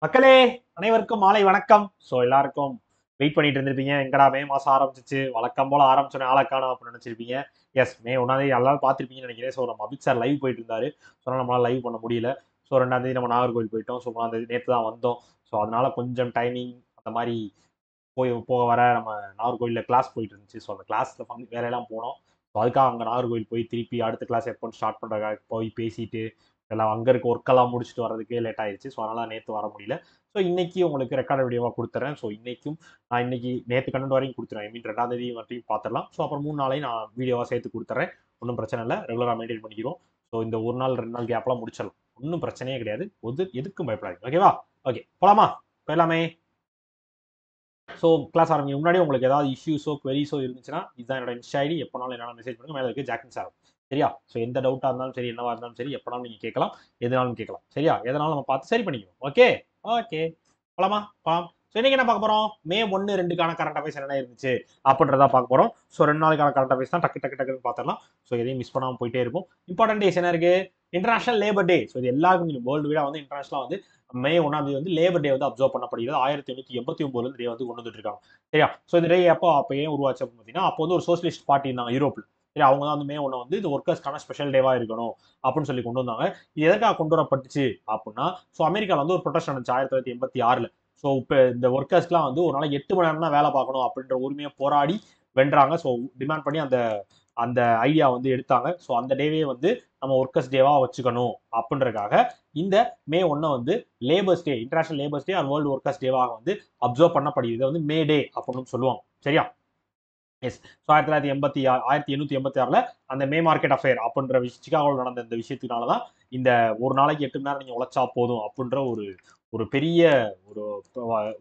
மக்களே அனைவருக்கும் மாலை வணக்கம். ஸோ எல்லாருக்கும் வெயிட் பண்ணிட்டு இருந்திருப்பீங்க, எங்கடா மே மாசம் ஆரம்பிச்சிச்சு, வழக்கம் போல ஆரம்பிச்சோன்னே ஆளக்கானோம் அப்படின்னு நினைச்சிருப்பீங்க. எஸ், மே 1ஆம் தேதி எல்லாரும் பார்த்துருப்பீங்கன்னு நினைக்கிறேன். ஸோ நம்ம அமித் சார் லைவ் போயிட்டு இருந்தாரு. ஸோ நம்மளால லைவ் பண்ண முடியல. ஸோ 2ஆம் தேதி நம்ம நாகர்கோவில் போயிட்டோம். ஸோ 3ஆம் தேதி நேற்று தான் வந்தோம். ஸோ அதனால கொஞ்சம் டைமிங் அந்த மாதிரி போக வர நம்ம நாகர்கோவிலில் கிளாஸ் போயிட்டு இருந்துச்சு. ஸோ அந்த கிளாஸ்ல வேலையெல்லாம் போனோம். ஸோ அதுக்காக அங்கே நாகர்கோவில் போய் திருப்பி அடுத்த கிளாஸ் எப்போ ஸ்டார்ட் பண்ணுறதுக்காக போய் பேசிட்டு எல்லாம் அங்கே இருக்க ஒர்க்கெல்லாம் முடிச்சுட்டு வரதுக்கே லேட் ஆயிடுச்சு. ஸோ அதனால நேற்று வர முடியல. ஸோ இன்னைக்கு உங்களுக்கு ரெக்கார்ட் வீடியோவாக கொடுத்துறேன். ஸோ இன்னைக்கும் நான் இன்னைக்கு நேற்று கண்டென்ட் வரையும் கொடுத்துறேன். ஐ மீன் 2ஆம் தேதி வரையும் பார்த்துடலாம். ஸோ அப்புறம் 3 நாளையும் நான் வீடியோவாக சேர்த்து கொடுத்துறேன். ஒன்றும் பிரச்சனை இல்லை, ரெகுலராக மெயின்டைன் பண்ணிக்கிறோம். ஸோ இந்த ஒரு நாள் 2 நாள் கேப்லாம் முடிச்சிடலாம், ஒன்றும் பிரச்சனையே கிடையாது. எதுக்கும் பயப்படாதீங்க. ஓகேவா? ஓகே, போலாமா? போயிடலாமே. ஸோ கிளாஸ் ஆரம்பிக்க முன்னாடி உங்களுக்கு ஏதாவது இஷ்யூஸோ குவெரிஸோ இருந்துச்சுன்னா இதுதான் என்னோட இன்ஸ்டா ஐடி. எப்போனாலும் என்ன மெசேஜ் பண்ணுங்க, மேலே இருக்கு ஜாக்கின் சார். சரியா? ஸோ எந்த டவுட்டாக இருந்தாலும் சரி, என்னவா இருந்தாலும் சரி, எப்போனாலும் நீங்கள் கேட்கலாம், எதுனாலும் கேட்கலாம். சரியா? எதனாலும் நம்ம பார்த்து சரி பண்ணிக்கணும். ஓகே ஓகே, போலாமா? போலாம். ஸோ இன்னைக்கு என்ன பார்க்க போறோம்? மே 1, 2க்கான கரண்ட் அஃபேர்ஸ் என்ன இருந்துச்சு அப்படின்றத பார்க்க போறோம். ஸோ 2 நாளுக்கான கரண்ட் அஃபேர்ஸ் தான் டக்கு டக்கு டக்குன்னு பார்த்துடலாம். ஸோ எதையும் மிஸ் பண்ணாமல் போயிட்டே இருப்போம். இம்பார்ட்டன்ட் டேஸ் என்ன இருக்கு? இன்டர்நேஷனல் லேபர் டே. ஸோ இது எல்லாருக்கும் வேர்ல்டு வீடா வந்து இன்டர்நேஷனலாக வந்து மே 1ஆம் தேதி வந்து லேபர் டே வந்து அப்சர்வ் பண்ணப்படுகிறது. 1889 டே வந்து கொண்டு வந்துட்டு இருக்காங்க. சரியா? ஸோ இந்த டே அப்போ ஏன் உருவாச்சு அப்படின்னு பார்த்தீங்கன்னா, அப்போ வந்து ஒரு சோசியலிஸ்ட் பார்ட்டி இருந்தாங்க யூரோப்ல. சரி, அவங்க தான் வந்து மே 1 வந்து இது ஒர்க்கர்ஸ்க்கான ஸ்பெஷல் டேவா இருக்கணும் அப்படின்னு சொல்லி கொண்டு வந்தாங்க. இது எதற்காக கொண்டு வரப்பட்டுச்சு அப்படின்னா, ஸோ அமெரிக்காவில் வந்து ஒரு ப்ரொடெஸ்ட் நடந்துச்சு 1986. ஸோ இப்போ இந்த ஒர்க்கர்ஸ்க்குலாம் வந்து ஒரு நாளைக்கு 8 மணி நேரம் தான் வேலை பார்க்கணும் அப்படின்ற உரிமையை போராடி வென்றாங்க. ஸோ டிமாண்ட் பண்ணி அந்த அந்த ஐடியா வந்து எடுத்தாங்க. ஸோ அந்த டேவே வந்து நம்ம ஒர்க்கர்ஸ் டேவா வச்சுக்கணும் அப்படின்றதுக்காக இந்த மே 1 வந்து labours day, international labours day and world workers டேவாக வந்து அப்சர்வ் பண்ணப்படுகிறது. இதை வந்து மே டே அப்படின்னு சொல்லுவாங்க. சரியா? எஸ். ஸோ 1886 அந்த மே மார்க்கெட் அஃபேர் அப்படின்ற சிகாகோவில் நடந்த இந்த விஷயத்தினால தான் இந்த ஒரு நாளைக்கு 8 மணி நேரம் நீங்கள் உழைச்சா போதும் அப்படின்ற ஒரு ஒரு பெரிய ஒரு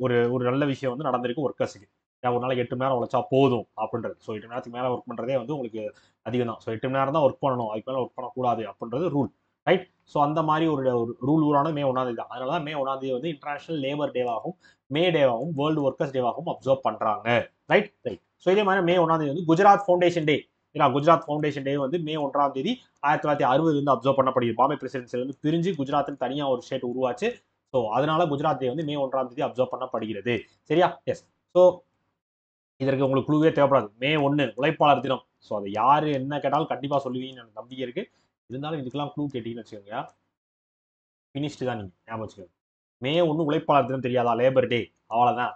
ஒரு ஒரு நல்ல விஷயம் வந்து நடந்திருக்கு ஒர்க்கர்ஸுக்கு. ஒரு நாளைக்கு 8 மணி நேரம் உழைச்சா போதும் அப்படின்றது. ஸோ 8 மணி நேரத்துக்கு மேலே ஒர்க் பண்ணுறதே வந்து உங்களுக்கு அதிகம் தான். ஸோ 8 மணி நேரம் தான் ஒர்க் பண்ணணும், அதுக்கு மேலே ஒர்க் பண்ணக்கூடாது அப்படின்றது ரூல். ரைட்? ஸோ அந்த மாதிரி ஒரு ரூல் ஊரானது மே 1ஆம் தேதி தான். அதனால தான் மே 1ஆம் தேதி வந்து இன்டர்நேஷனல் லேபர் டேவாகவும் மே டேவாகவும் வேர்ல்டு ஒர்க்கர்ஸ் டேவாகவும் அப்சர்வ் பண்ணுறாங்க. Right right. ஸோ இதே மாதிரி மே 1ஆம் தேதி வந்து குஜராத் ஃபவுண்டேஷன் டே. குஜராத் ஃபவுண்டேஷன் டே வந்து மே 1ஆம் தேதி 1960 அப்சர்வ் பண்ணப்படுகிறது. பாம்பே பிரசிடென்சில இருந்து பிரிஞ்சு குஜராத்தில் தனியாக ஒரு ஸ்டேட் உருவாச்சு. ஸோ அதனால குஜராத் டே வந்து மே 1ஆம் தேதி அப்சர்வ் பண்ணப்படுகிறது. சரியா? எஸ். ஸோ இதற்கு உங்களுக்கு குழுவே தேவைப்படாது. மே 1 உழைப்பாளர் தினம். ஸோ அதை யாரு என்ன கேட்டாலும் கண்டிப்பா சொல்லுவீங்கன்னு எனக்கு நம்பிக்கை இருக்கு. இருந்தாலும் இதுக்கெல்லாம் க்ளூ கேட்டீங்கன்னு வச்சுக்கோங்க, பினிஷ்டு தான் நீங்க. ஞாபகம் வச்சுக்கோங்க. மே 1 உழைப்பாளர் தினம் தெரியாதா? லேபர் டே. அவ்வளவுதான்.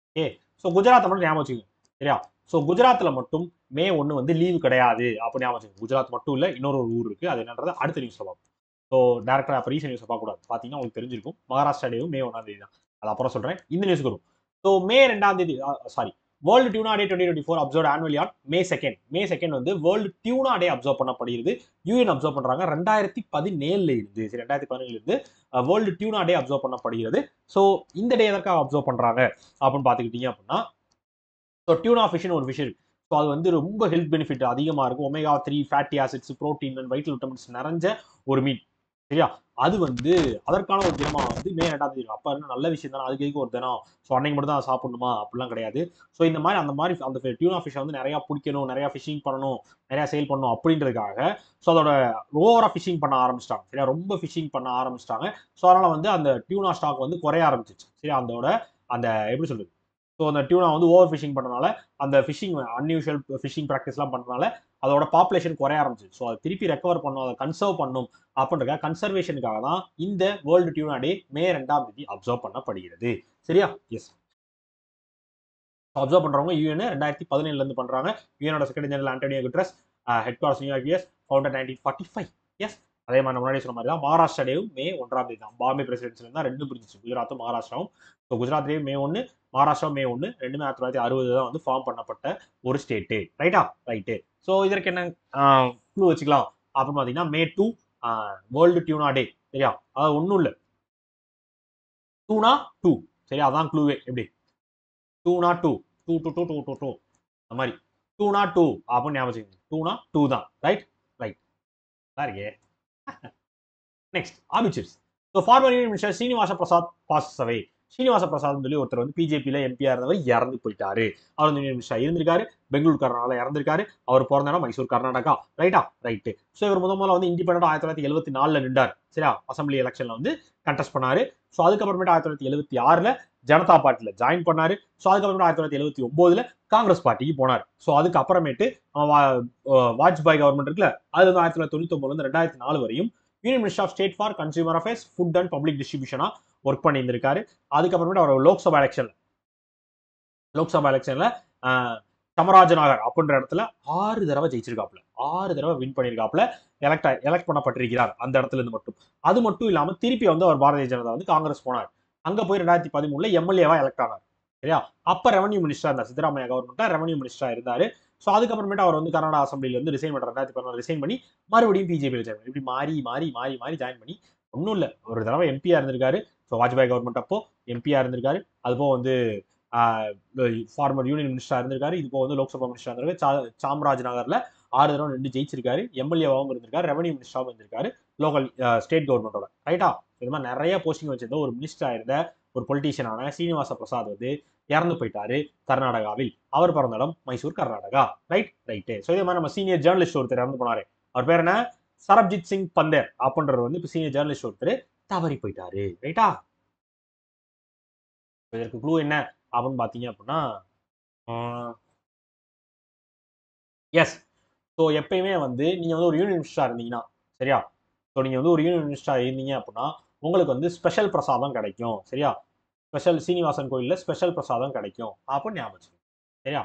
ஓகே. ஸோ குஜராத்தை மட்டும் ஞாபகம் வச்சுக்கோங்க. சரியா? ஸோ குஜராத்தில் மட்டும் மே 1 வந்து லீவு கிடையாது அப்படி ஞாபகம் வச்சுக்கோங்க. குஜராத் மட்டும் இல்லை, இன்னொரு ஒரு ஊர் இருக்கு. அது என்னன்றது அடுத்த நியூஸ்ல பார்ப்போம். ஸோ டேரக்டா அப்போ ரீசன் நியூஸ் பார்க்கக்கூடாது. பார்த்தீங்கன்னா உங்களுக்கு தெரிஞ்சிருக்கும். மகாராஷ்டிரா டேவும் மே 1ஆம் தேதி தான். அது அப்புறம் சொல்றேன். இந்த நியூஸ்க்கு வரும். ஸோ மே 2ஆம் தேதி sorry, world tuna day 2024 observe annually on May 2. May 2 வந்து வேர்ல்டு டியூனா டே அப்சர்வ் பண்ணப்படுகிறது. யூஎன் அப்சர்வ் பண்றாங்க 2017 இருந்து. சரி, 2017 இருந்து வேர்ல்டு டியூனா டே அப்சர்வ் பண்ணப்படுகிறது. ஸோ இந்த டே எதற்காக அப்சர்வ் பண்றாங்க அப்படின்னு பார்த்துக்கிட்டீங்க அப்படின்னா, ஸோ டியூனா ஃபிஷ்னு ஒரு ஃபிஷ் இருக்கு. ஸோ அது வந்து ரொம்ப ஹெல்த் பெனிஃபிட் அதிகமாக இருக்கும். Omega 3 fatty acids, protein and vital vitamins நிறைஞ்ச ஒரு மீன். சரியா? அது வந்து அதற்கான ஒரு தினமா வந்து மே 2ஆம் தேதி. அப்ப என்ன நல்ல விஷயம் தானே, அதுக்கு எதுக்கு ஒரு தினம்? ஸோ அன்னைக்கு மட்டும் தான் சாப்பிடணுமா அப்படிலாம் கிடையாது. ஸோ இந்த மாதிரி அந்த டியூனா ஃபிஷ் வந்து நிறைய பிடிக்கணும், நிறைய ஃபிஷிங் பண்ணணும், நிறைய சேல் பண்ணணும் அப்படின்றதுக்காக ஸோ அதோட ஓவரா ஃபிஷிங் பண்ண ஆரம்பிச்சிட்டாங்க. சரியா? ரொம்ப ஃபிஷிங் பண்ண ஆரம்பிச்சிட்டாங்க. ஸோ அதனால வந்து அந்த டியூனா ஸ்டாக் வந்து குறைய ஆரம்பிச்சிச்சு. சரியா? அதோட அந்த எப்படி சொல்றது, ஸோ அந்த டியூனா வந்து ஓவர் ஃபிஷிங் பண்ணனால, அந்த ஃபிஷிங் அன்யூஷுவல் ஃபிஷிங் ப்ராக்டிஸ்லாம் பண்ணனால அதோட பாப்புலேஷன் குறைய ஆரம்பிச்சு. ஸோ அதை திருப்பி ரெக்கவர் பண்ணும், அதை கன்சர்வ் பண்ணும் அப்படின்ற கன்சர்வேஷனுக்காக தான் இந்த வேர்ல்டு டியூனா டே மே 2ஆம் தேதி அப்சர்வ் பண்ணப்படுகிறது. சரியா? எஸ். அப்சர்வ் பண்றவங்க யூஎன் 2017 இருந்து பண்றாங்க. யூஎனோட secretary general Antonio Guterres, headquarters New York US, founder 1945. Yes. அதே மாதிரி முன்னாடி சொன்ன மாதிரி தான் மகாராஷ்டிரா டேவும் மே 1ஆம் தேதி தான். பாம்பே பிரசிடென்சில தான் ரெண்டும் பிரிஞ்சிச்சு, குஜராத்தும் மகாராஷ்டிராவும். ஸோ குஜராத் டே மே 1, மகாராஷ்டிரா மே 1, ரெண்டுமே 1960 தான் வந்து ஃபார்ம் பண்ணப்பட்ட ஒரு ஸ்டேட்டு. ரைட்டா? ரைட்டு. ஸோ இதற்கு என்ன க்ளூ வச்சுக்கலாம் அப்படின்னு பார்த்தீங்கன்னா, மே 2 வேர்ல்டு டியூனா டே. சரியா? அதாவது ஒன்றும் இல்லை, டூனா டூ. சரியா? அதான் க்ளூவே. எப்படி? Tuna two, two two two two two two, அந்த மாதிரி டூனா டூ அப்படின்னு ஞாபகம் வச்சுக்கோங்க. டூனா டூ தான். Right right. இருக்கே. Next obituaries. So former union minister Srinivasa Prasad pass away. Srinivasa Prasad சொல்லி ஒருத்தர் வந்து பிஜேபியில் எம்பியா இருந்தவர் இறந்து போயிட்டாரு. அவர் வந்து யூனியன் மினிஸ்டர் இருந்திருக்காரு, பெங்களூர்காரனால இறந்திருக்காரு. அவர் பிறந்த இடம் மைசூர், கர்நாடகா. ரைட்டா? ரைட்டு. ஸோ இவர் முதல்ல வந்து இண்டிபெண்டா 1974 நின்றார். சரியா? அசம்பிளி எலெக்ஷன்ல வந்து கண்டெஸ்ட் பண்ணாரு. ஸோ அதுக்கப்புறமேட்டு 1976 ஜனதா பார்ட்டியில் ஜாயின் பண்ணாரு. ஸோ அதுக்கப்புறமேட்டு 1979 காங்கிரஸ் பார்ட்டிக்கு போனார். ஸோ அதுக்கப்புறமேட்டு வாஜ்பாய் கவர்மெண்ட் இருக்குல்ல, அது வந்து 1999 2004 வரையும் union minister of state for consumer affairs, food and public டிஸ்ட்ரிபியூஷனா work பண்ணியிருந்திருக்காரு. அதுக்கப்புறமேட்டு அவர் லோக்சபா எலெக்ஷன்ல சமராஜநகர் அப்படின்ற இடத்துல 6 தடவை ஜெயிச்சிருக்காப்ல, 6 தடவை வின் பண்ணியிருக்காப்ல, எலெக்ட் பண்ணப்பட்டிருக்கிறார் அந்த இடத்துல இருந்து மட்டும். அது மட்டும் இல்லாம திருப்பி வந்து அவர் பாரதிய ஜனதா வந்து காங்கிரஸ் போனார். அங்க போய் 2013 எம்எல்ஏவா எலெக்ட் ஆனார். சரியா? அப்ப ரெவன்யூ மினிஸ்டரா இருந்தார். சித்தராமையா கவர்மெண்ட்ல ரெவன்யூ மினிஸ்டரா இருந்தாரு. ஸோ அதுக்கப்புறமேட்டு அவர் வந்து கர்நாடகா அசம்பிளில வந்து ரிசைன் பண்ற 2014 ரிசைன் பண்ணி மறுபடியும் பிஜேபியில் ஜாயின் பண்ணி, இப்படி மாறி ஜாயின் பண்ணி ஒன்றும் இல்லை, ஒரு தடவை எம்பியா இருந்திருக்காரு. ஸோ வாஜ்பாய் கவர்மெண்ட் அப்போ எம்பியா இருந்திருக்காரு. அதுபோக வந்து ஃபார்மர் யூனியன் மினிஸ்டரா இருந்திருக்காரு. இது போக வந்து லோக்சபா மினிஸ்டரா இருந்திருக்காரு. சாம்ராஜ் நகர்ல 6 தடவை நின்று ஜெயிச்சிருக்காரு. எம்எல்ஏவாகவும் இருந்திருக்காரு, ரெவன்யூ மினிஸ்டராகவும் இருந்திருக்காரு லோக்கல் ஸ்டேட் கவர்மெண்டோட. ரைட்டா? இது மாதிரி நிறைய போஸ்டிங் வச்சிருந்த ஒரு மினிஸ்டரா இருந்த ஒரு பொலிட்டீஷியனான ஸ்ரீனிவாச பிரசாத் வந்து இறந்து போயிட்டாரு கர்நாடகாவில். அவர் பிறந்த இடம் மைசூர், கர்நாடகா. ரைட்டு. ஸோ இதே மாதிரி நம்ம சீனியர் ஜேர்னலிஸ்ட் ஒருத்தர் இறந்து போனாரு. அவர் பேர் என்ன? சரப்ஜித் சிங் பந்தேர் அப்படின்றது வந்து இப்போ சீனியர் ஜேர்னலிஸ்ட் ஒருத்தர் தவறி போயிட்டாரு. ரைட்டா? இதற்கு க்ளூ என்ன அப்படின்னு பாத்தீங்க அப்படின்னா, எஸ். ஸோ எப்பயுமே வந்து நீங்க வந்து ஒரு யூனியன் மினிஸ்டரா இருந்தீங்கன்னா, சரியா? ஸோ நீங்க வந்து ஒரு யூனியன் மினிஸ்டரா இருந்தீங்க அப்படின்னா உங்களுக்கு வந்து ஸ்பெஷல் பிரசாதம் கிடைக்கும். சரியா? ஸ்பெஷல் சீனிவாசன் கோயில்ல ஸ்பெஷல் பிரசாதம் கிடைக்கும் அப்படின்னு ஞாபகம். சரியா?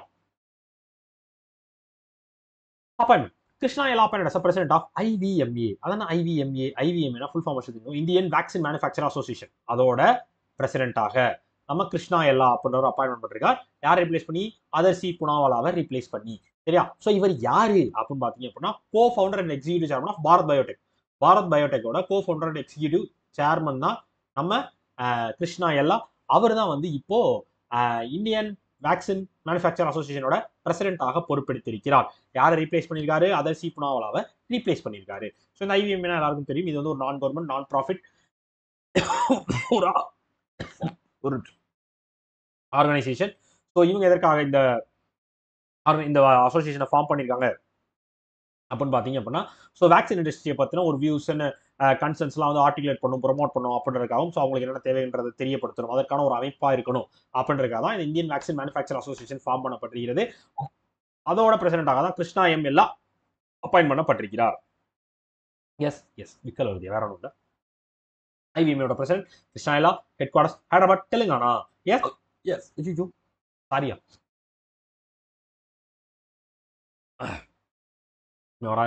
Appointment Krishna L appoint as a president of IVMA. அதான் IVMA ஃபுல் ஃபார்ம் வச்சிருக்கோம், இந்தியன் வேக்சின் மேனுஃபேக்சர் அசோசியேஷன். அதோட பிரசிடென்ட்டாக நம்ம கிருஷ்ணா எல்லா அப்படின்ற அப்பாயின்மெண்ட் பண்ணிருக்கார். யார் ரீப்ளேஸ் பண்ணி? அதர்சி புனாவாலாவை ரீப்ளேஸ் பண்ணி. சரியா? ஸோ இவர் யாரு அப்படின்னு பாத்தீங்க அப்படின்னா co founder and executive chairman of Bharat Biotech. Bharat பயோடெக்கோட co founder and executive chairman தான் நம்ம கிருஷ்ணா எல்லா. அவர் தான் வந்து இப்போ இந்தியன் வேக்சின் மேனுஃபேக்சர் அசோசியேஷனோட பிரசிடென்ட்டாக பொறுப்பெடுத்திருக்கிறார். யாரை ரீப்ளேஸ் பண்ணியிருக்காரு? அதர்சி புனாவாலாவை ரீப்ளேஸ் பண்ணியிருக்காரு. ஸோ இந்த IVMA எல்லாருக்கும் தெரியும், இது வந்து ஒரு நான் கவர்மெண்ட் நான் ப்ராஃபிட் ஒரு ஆர்கனைசேஷன். ஸோ இவங்க எதற்காக இந்த அசோசியேஷனை ஃபார்ம் பண்ணியிருக்காங்க அப்படின்னு பார்த்தீங்க அப்படின்னா, ஸோ வேக்சின் இண்டஸ்ட்ரியை பற்றின ஒரு வியூஸ் அண்ட் கன்சர்ன்ஸ்லாம் வந்து ஆர்டிகுலேட் பண்ணும், ப்ரொமோட் பண்ணும் அப்படின்றதுக்காகவும், ஸோ அவங்களுக்கு என்ன தேவைன்றதை தெரியப்படுத்தணும், அதற்கான ஒரு அமைப்பாக இருக்கணும் அப்படின்றதுக்காக தான் இந்த Indian vaccine manufacture association form பண்ணப்பட்டிருக்கிறது. அதோட பிரசிடென்ட்டாக தான் கிருஷ்ணா எம் எல்லா அப்பாயின்ட் பண்ணப்பட்டிருக்கிறார். எஸ் விக்கல் வருது, வேற ஒன்றும் இல்லை. IVMA president Krishna Ella, headquarters Hyderabad, Telangana. Yes சாரியா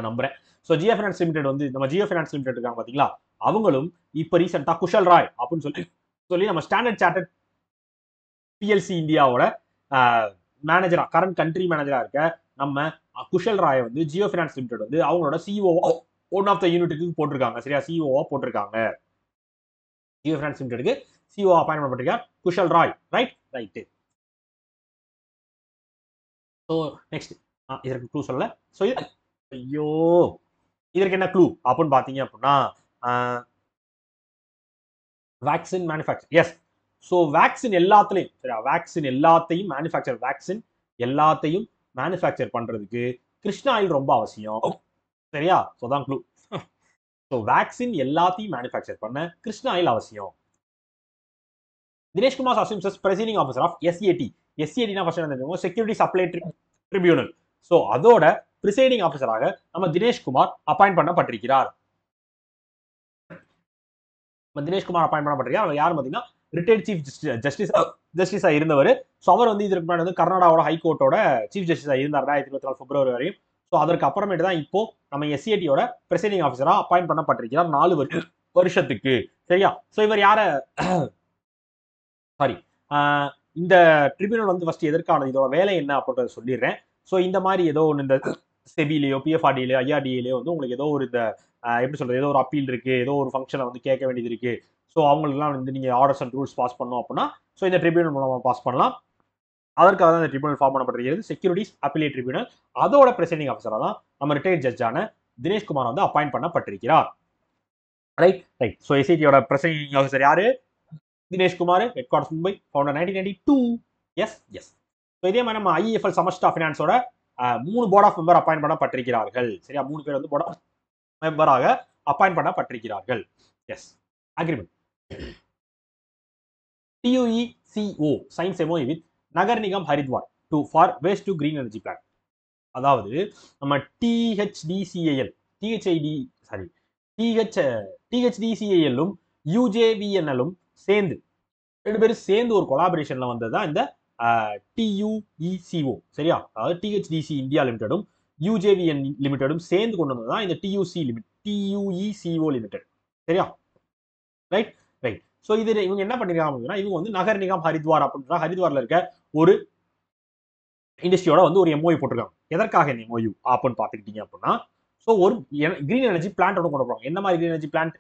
நம்புறேன். ஸோ ஜியோ ஃபினான்ஸ் லிமிடெட் வந்து நம்ம ஜியோ ஃபினான்ஸ் லிமிடெட் இருக்காங்க பாத்தீங்களா, அவங்களும் இப்போ ரீசெண்டா குஷல் ராய் அப்படின்னு சொல்லி நம்ம ஸ்டாண்டர்ட் சார்ட்டர்ட் PLC இந்தியாவோட மேனேஜரா, கரண்ட் கண்ட்ரி மேனேஜரா இருக்க நம்ம குஷல் ராய் வந்து ஜியோ ஃபினான்ஸ் லிமிடெட் வந்து அவங்களோட CEO ஒன் ஆஃப் த யூனிட்டுக்கு போட்டிருக்காங்க. சரியா? CEO போட்டிருக்காங்க. ஜியோ ஃபினான்ஸ் லிமிடெடுக்கு CEO அப்பாயின்ட் பண்ணப்பட்டிருக்கார் Kushal Rai. Right. So next இதற்கு க்ளூ சொல்லல. ஸோ ஐயோ, இதற்கு என்ன க்ளூ அப்படின்னு பாத்தீங்க அப்படின்னா vaccine manufacture. Yes. So vaccine எல்லாத்துலையும், சரியா, வேக்சின் எல்லாத்தையும் மேனுஃபேக்சர் பண்றதுக்கு கிருஷ்ணா ஆயில் ரொம்ப அவசியம். சரியா? ஸோ தான் க்ளூ. ஸோ வேக்சின் எல்லாத்தையும் மேனுஃபேக்சர் பண்ண கிருஷ்ணா ஆயில் அவசியம். Dineshkumar assumes as presiding officer of SAT. SAT first என்ன? Security supply tribunal. ஸோ அதோட பிரிசைடிங் ஆஃபீஸராக நம்ம தினேஷ்குமார் அப்பாயிண்ட் பண்ணப்பட்டிருக்கிறார். தினேஷ்குமார் அப்பாயிண்ட் பண்ணப்பட்டிருக்கார். அவர் யார் பார்த்தீங்கன்னா ரிட்டையர்ட் சீஃப் ஜஸ்டிஸா இருந்தவர். ஸோ அவர் வந்து இதற்கு முன்னாடி வந்து கர்நாடகாவோட ஹைகோர்ட்டோட சீஃப் ஜஸ்டிஸா இருந்தார் 2024 பிப்ரவரி வரையும். ஸோ அதற்கு அப்புறமேட்டு தான் இப்போ நம்ம SATயோட பிரிசைடிங் ஆஃபீஸரா அப்பாயிண்ட் பண்ணப்பட்டிருக்கிறார் 4 வருஷத்துக்கு. சரியா? ஸோ இவர் யார சாரி இந்த ட்ரிபியூனல் வந்து ஃபர்ஸ்ட் எதற்கானது, இதோட வேலை என்ன அப்படின்றத சொல்லிடுறேன். ஸோ இந்த மாதிரி ஏதோ ஒன்று இந்த செபிலேயோ PFRDலையோ IRDAலையோ வந்து உங்களுக்கு ஏதோ ஒரு இந்த எப்படி சொல்றது, ஏதோ ஒரு அப்பீல் இருக்கு, ஏதோ ஒரு ஃபங்க்ஷனை வந்து கேட்க வேண்டியது இருக்கு. ஸோ அவங்களுக்குலாம் வந்து நீங்க ஆர்டர்ஸ் அண்ட் ரூல்ஸ் பாஸ் பண்ணணும் அப்படின்னா ஸோ இந்த ட்ரிபியூனல் மூலமா பாஸ் பண்ணலாம். அதற்காக தான் இந்த ட்ரிபியூனல் ஃபார்ம் பண்ணப்பட்டிருக்கிறது, செக்யூரிட்டிஸ் அப்பீலேட் ட்ரிபியூனல். அதோட பிரசைடிங் ஆஃபீஸரா தான் நம்ம ரிட்டையர்ட் ஜட்ஜான தினேஷ்குமார் வந்து அப்பாயிண்ட் பண்ணப்பட்டிருக்கிறார். ரைட். ஸோ SATயோட பிரசைடிங் ஆஃபீஸர் யாரு? Dineshkumar, headquarters Mumbai, founder 1992. Yes. So இதே மாதிரி நம்ம IEFL சமஷ்டா ஃபினான்ஸோட 3 போர்ட் ஆஃப் மெம்பர் அப்பாயிண்ட் பண்ணப்பட்டிருக்கிறார்கள். சரியா? 3 பேர் வந்து போர்ட் ஆஃப் மெம்பராக அப்பாயிண்ட் பண்ணப்பட்டிருக்கிறார்கள். Yes. Agreement TUECO science MOU with Nagar Nigam Haridwar for waste to green energy plan. அதாவது நம்ம THDCAL THID சாரி THDCALலும் UJVNLும் சேர்ந்து 2 பேரும் சேர்ந்து ஒரு கொலாபரேஷன்ல வந்தது தான் இந்த TUECO. சரியா? அதாவது THDC இந்தியா லிமிடெடும் UJVN லிமிடெடும் சேர்ந்து கொண்டு வந்தது தான் இந்த TUECO லிமிடெட். சரியா? Right right. ஸோ இது இவங்க என்ன பண்ணிருக்காங்க அப்படின்னா, இவங்க வந்து நகர் நிகம் ஹரித்வார் அப்படின்ற ஹரித்வார்ல இருக்க ஒரு இண்டஸ்ட்ரியோட வந்து ஒரு MOU போட்டிருக்காங்க. எதற்காக இந்த MOU அப்படின்னு பார்த்துக்கிட்டீங்க அப்படின்னா, ஸோ ஒரு கிரீன் எனர்ஜி பிளான்ட் கொண்டு போறாங்க. என்ன மாதிரி green energy plant?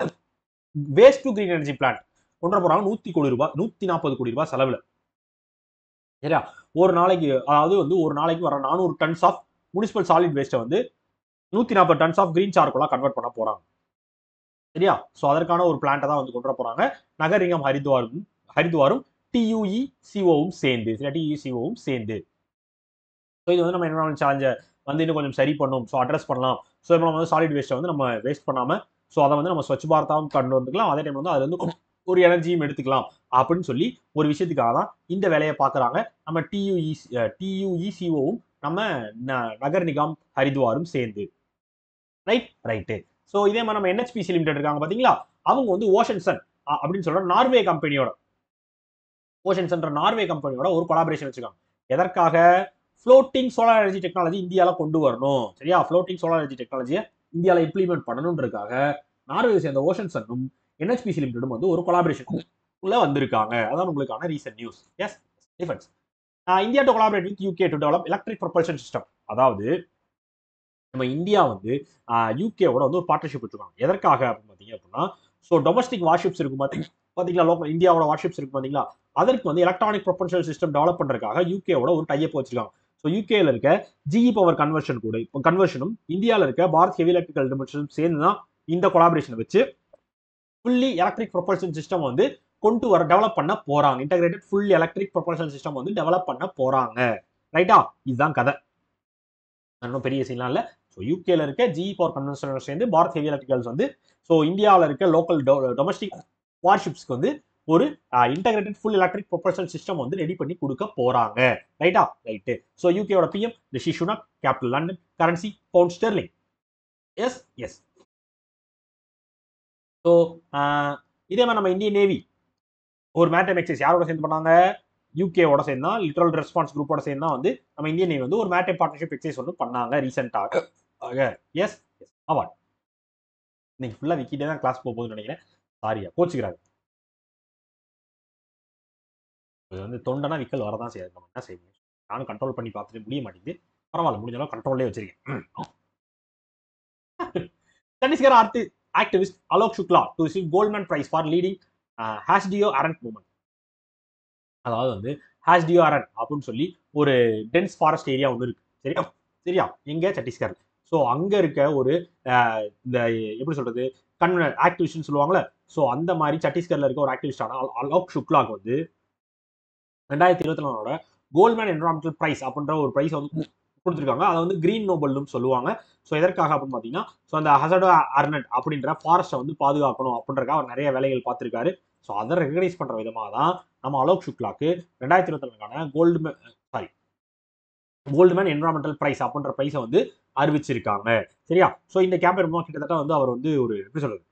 Waste to green energy plant கொண்டு போறாங்க. 140 கோடி ரூபாய் செலவுல. சரியா? ஒரு நாளைக்கு, அதாவது வந்து ஒரு நாளைக்கு வர 400 டன்ஸ் ஆஃப் முனிசிபல் சாலிட் வேஸ்ட்டை வந்து 140 டன்ஸ் ஆஃப் கிரீன் சார்கோலா கன்வெர்ட் பண்ண போறாங்க. சரியா? ஸோ அதற்கான ஒரு பிளான்ட்டை தான் வந்து கொண்டு போறாங்க. நகர் நிகம் ஹரித்வாரும் TUECOவும் சேர்ந்து. சரியா? TUECOவும் சேர்ந்து. ஸோ இது வந்து நம்ம என்விரான்மெண்ட் சேலஞ்சை வந்து இன்னும் கொஞ்சம் சரி பண்ணும். ஸோ அட்ரஸ் பண்ணலாம். ஸோ இப்போ நம்ம வந்து சாலிட் வேஸ்ட்டை வந்து நம்ம வேஸ்ட் பண்ணாம, ஸோ அதை வந்து நம்ம ஸ்வச் பாரதாவும் கொண்டு வந்துக்கலாம். அதே டைம் வந்து அதுல இருந்து ஒரு எனர்ஜியும் எடுத்துக்கலாம் அப்படின்னு சொல்லி ஒரு விஷயத்துக்காக தான் இந்த வேலையை பார்க்குறாங்க. நம்ம TUECOவும் நம்ம நகர் நிகாம் ஹரித்வாரும் சேர்ந்து. ரைட்டு. ஸோ இதே மாதிரி நம்ம NHPC லிமிடெட் இருக்காங்க பாத்தீங்களா, அவங்க வந்து ஓஷன்சன் அப்படின்னு சொல்ற நார்வே கம்பெனியோட ஒரு கொலாபரேஷன் வச்சிருக்காங்க. எதற்காக? ஃப்ளோட்டிங் சோலார் எனர்ஜி டெக்னாலஜி இந்தியால கொண்டு வரணும். சரியா? ஃப்ளோட்டிங் சோலார் எனர்ஜி டெக்னாலஜியை இந்தியால இம்ப்ளிமெண்ட் பண்ணணும்ன்றதுக்காக நார்வே சேர்ந்த ஓஷன்சனும் NHPC லிமிடெடும் வந்து ஒரு கொலாபரேஷன் உள்ள வந்திருக்காங்க. அதான் உங்களுக்கான recent news. Yes, defence. India to collaborate with UK to develop electric propulsion system. அதாவது நம்ம இந்தியா வந்து யூகேவோட வந்து ஒரு பார்ட்னர்ஷிப் வச்சிருக்காங்க. எதற்காக அப்படின்னு பார்த்தீங்க அப்படின்னா, ஸோ டொமஸ்டிக் வார்ஷிப்ஸ் இருக்கும் பார்த்தீங்களா, லோக்கல் இந்தியாவோட வார்ஷிப்ஸ் இருக்கும் பார்த்தீங்களா, அதற்கு வந்து எலக்ட்ரானிக் ப்ரொபல்ஷன் சிஸ்டம் டெவலப் பண்றதுக்காக யூகேவோட ஒரு டைப் வச்சிருக்காங்க. ஸோ யூகேல இருக்க GE பவர் கன்வர்ஷன் கூட இப்போ கன்வர்ஷனும் இந்தியாவில் இருக்க பாரத் ஹெவி எலக்ட்ரிக்கல் லிமிடெடும் சேர்ந்து தான் இந்த கொலாபரேஷனை வச்சு ஃபுல்லி எலக்ட்ரிக் ப்ரொபல்ஷன் சிஸ்டம் வந்து கொண்டு வர டெவலப் பண்ண போறாங்க. Integrated full electric propulsion system வந்து டெவலப் பண்ண போறாங்க. ரைட்டா? இதுதான் கதை. இன்னும் பெரிய சீன்லாம் இல்லை. ஸோ யூகேல இருக்க GE பவர் கன்வர்ஷன் சேர்ந்து பாரத் ஹெவி எலக்ட்ரிக்கல்ஸ் வந்து ஸோ இந்தியாவில் இருக்க லோக்கல் டொமஸ்டிக் வார்ஷிப்ஸ்க்கு வந்து ஒரு integrated full electric propulsion system வந்து ரெடி பண்ணி கொடுக்க போறாங்க. ரைட்டா? ரைட்டு. ஸோ யூகேவோட PM Rishi Sunak, capital London, currency pound sterling. Yes yes. So இதே மாதிரி நம்ம இந்தியன் நேவி ஒரு மேரிடைம் எக்ஸைஸ் யாரோட சேர்ந்து பண்ணாங்க? யூகேவோட சேர்ந்து தான், லிட்டரல் ரெஸ்பான்ஸ் குரூப்போட சேர்ந்து தான் வந்து நம்ம இந்தியன் நேவி வந்து ஒரு மேரிடைம் பார்ட்னர்ஷிப் எக்ஸைஸ் வந்து பண்ணாங்க ரீசெண்டாக. Yes yes. அவார்ட். இன்னைக்கு ஃபுல்லா விக்கிட்டே தான் கிளாஸ் போகுதுன்னு நினைக்கிறேன். சாரியா, கோச்சுக்கிறாங்க. இது வந்து தொண்டனா விக்கல் வரதான் செய்யாது. நம்ம என்ன செய்யணும்? நானும் கண்ட்ரோல் பண்ணி பார்த்துட்டு முடிய மாட்டேங்குது. பரவாயில்ல, முடிஞ்ச அளவு கண்ட்ரோல்லே வச்சிருக்கேன். Chhattisgarh activist Alok Shukla to receive Goldman Prize for leading Hasdeo Arant movement. அதாவது வந்து Hasdeo Arant அப்படின்னு சொல்லி ஒரு டென்ஸ் ஃபாரஸ்ட் ஏரியா ஒன்று இருக்கு. சரியா? சரியா? எங்க? சத்தீஸ்கர். ஸோ அங்க இருக்க ஒரு இந்த எப்படி சொல்றது, ஆக்டிவிஸ்ட்னு சொல்லுவாங்கல்ல, ஸோ அந்த மாதிரி சத்தீஸ்கர்ல இருக்க ஒரு ஆக்டிவிஸ்டான அலோக் சுக்லாக்கு வந்து 2024 கோல்ட்மேன் என்விரான்மெண்டல் பிரைஸ் அப்படின்ற ஒரு பிரைஸ் வந்து கொடுத்துருக்காங்க. அதை வந்து கிரீன் நோபல்னு சொல்லுவாங்க. ஸோ எதற்காக அப்படின்னு பார்த்தீங்கன்னா, ஸோ அந்த ஹசடோ அர்னட் அப்படின்ற ஃபாரஸ்ட்டை வந்து பாதுகாக்கணும் அப்படின்றக்காக அவர் நிறைய வேலைகள் பார்த்துருக்காரு. ஸோ அதை ரெகனைஸ் பண்ற விதமாக தான் நம்ம அலோக் சுக்லாக்கு 2024 கோல்ட்மேன் என்விரான்மெண்டல் பிரைஸ் அப்படின்ற பிரைஸை வந்து அறிவிச்சிருக்காங்க. சரியா? ஸோ இந்த கேம்பெயின் கிட்டத்தட்ட வந்து அவர் வந்து ஒரு எப்படி சொல்றது,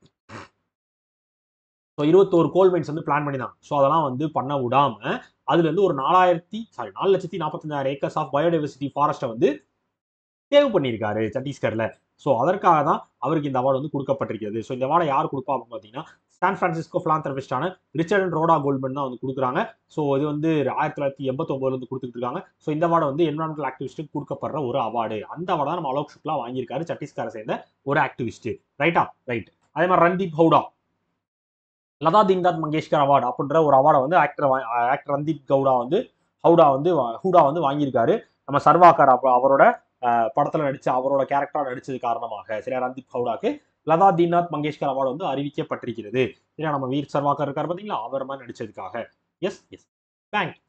ஸோ 21 கோல் மைன்ஸ் வந்து பிளான் பண்ணி தான். ஸோ அதெல்லாம் வந்து பண்ண விடாம அதுல இருந்து ஒரு 4,45,000 ஏக்கர்ஸ் ஆஃப் பயோடைவர்சிட்டி ஃபாரஸ்ட்டை வந்து சேவ் பண்ணியிருக்காரு சத்தீஸ்கர்ல. ஸோ அதற்காக தான் அவருக்கு இந்த அவார்டு வந்து கொடுக்கப்பட்டிருக்கிறது. ஸோ இந்த அவார்டை யார் கொடுப்பா அப்படின்னு பார்த்தீங்கன்னா, சான் பிரான்சிஸ்கோ பிலாந்தரபிஸ்டான ரிச்சர்ட் அண்ட் ரோடா கோல்ட்மேன் தான் வந்து கொடுக்குறாங்க. ஸோ இது வந்து 1989 வந்து கொடுத்துட்டு இருக்காங்க. ஸோ இந்த அவார்டு வந்து என்விரான்மெண்டல் ஆக்டிவிஸ்ட்டுக்கு கொடுக்கப்படுற ஒரு அவார்டு. அந்த அவார்டை நம்ம அலோக் சுக்லா வாங்கியிருக்காரு, சத்தீஸ்கரை சேர்ந்த ஒரு ஆக்டிவிஸ்ட். ரைட்டா? ரைட். அதே மாதிரி ரன்தீப் ஹூடா லதா தீன்தாத் மங்கேஷ்கர் அவார்டு அப்படின்ற ஒரு அவார்டை வந்து ஆக்டர் ரன்தீப் ஹூடா வந்து வாங்கியிருக்காரு. நம்ம சர்வாகர் அவரோட படத்துல நடிச்ச அவரோட கேரக்டரா நடிச்சது காரணமாக சரியா ரன்தீப் ஹூடாக்கு லதா தீன்நாத் மங்கேஷ்கர் அவார்டு வந்து அறிவிக்கப்பட்டிருக்கிறது. சரியா? நம்ம வீர் சர்வாகர் இருக்காரு பாத்தீங்களா, அவர் மாதிரி நடிச்சதுக்காக. Yes yes. Thank you.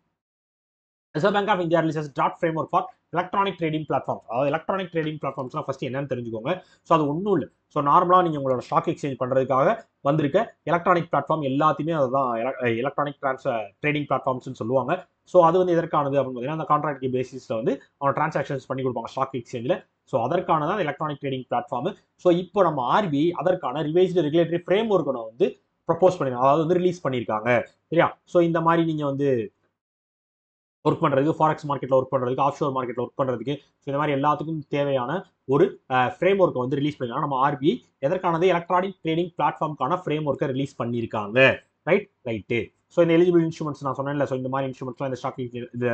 Reserve Bank of India releases draft framework for electronic trading platforms. அதாவது எலக்ட்ரானிக் ட்ரேடிங் பிளாட்ஃபார்ம்ஸ்லாம் ஃபர்ஸ்ட் என்னன்னு தெரிஞ்சுக்கோங்க. ஸோ அது ஒன்றும் இல்லை. ஸோ நார்மலாக நீங்கள் உங்களோட ஸ்டாக் எக்ஸ்சேஞ்ச் பண்ணுறதுக்காக வந்திருக்க எலக்ட்ரானிக் பிளாட்ஃபார்ம் எல்லாத்தையுமே அதுதான் எலக்ட்ரானிக் ட்ரேடிங் பிளாட்ஃபார்ம்ஸ்னு சொல்லுவாங்க. ஸோ அது வந்து எதற்கானது அப்படின்னு பார்த்தீங்கன்னா, அந்த கான்ட்ராக்ட் பேசிஸில் வந்து அவங்க டிரான்சாக்ஷன்ஸ் பண்ணி கொடுப்பாங்க ஸ்டாக் எக்ஸ்சேஞ்சில். ஸோ அதற்கானதான் எலக்ட்ரானிக் ட்ரேடிங் பிளாட்ஃபார்ம். ஸோ இப்போ நம்ம ஆர்பிஐ அதற்கான ரிவைஸ்டு ரெகுலேட்டரி ஃப்ரேம் ஒர்க்கை வந்து ப்ரப்போஸ் பண்ணிருக்காங்க, அதாவது வந்து ரிலீஸ் பண்ணியிருக்காங்க. சரியா? ஸோ இந்த மாதிரி நீங்கள் வந்து ஒர்க் பண்ணுறதுக்கு, ஃபாரெக்ஸ் மார்க்கெட்டில் ஒர்க் பண்ணுறதுக்கு, ஆஃப் ஷோர் மார்க்கெட்டில் ஒர்க் பண்ணுறதுக்கு, ஸோ இந்த மாதிரி எல்லாத்துக்கும் தேவையான ஒரு ஃப்ரேம் ஒர்க்கை வந்து ரிலீஸ் பண்ணிருக்காங்க. நம்ம ஆர்பிஐ எதற்கானது எலக்ட்ரானிக் ட்ரேடிங் பிளாட்ஃபார்முக்கான ஃப்ரேம் ஒர்க்கை ரிலீஸ் பண்ணியிருக்காங்க. ரைட்டு. ஸோ இந்த எலிஜிபிள் இன்ஸ்ட்ருமெண்ட்ஸ் நான் சொன்னேன்ல, ஸோ இந்த மாதிரி இன்ஸ்ட்ருமெண்ட்ஸ்லாம் இந்த ஸ்டாக் இந்த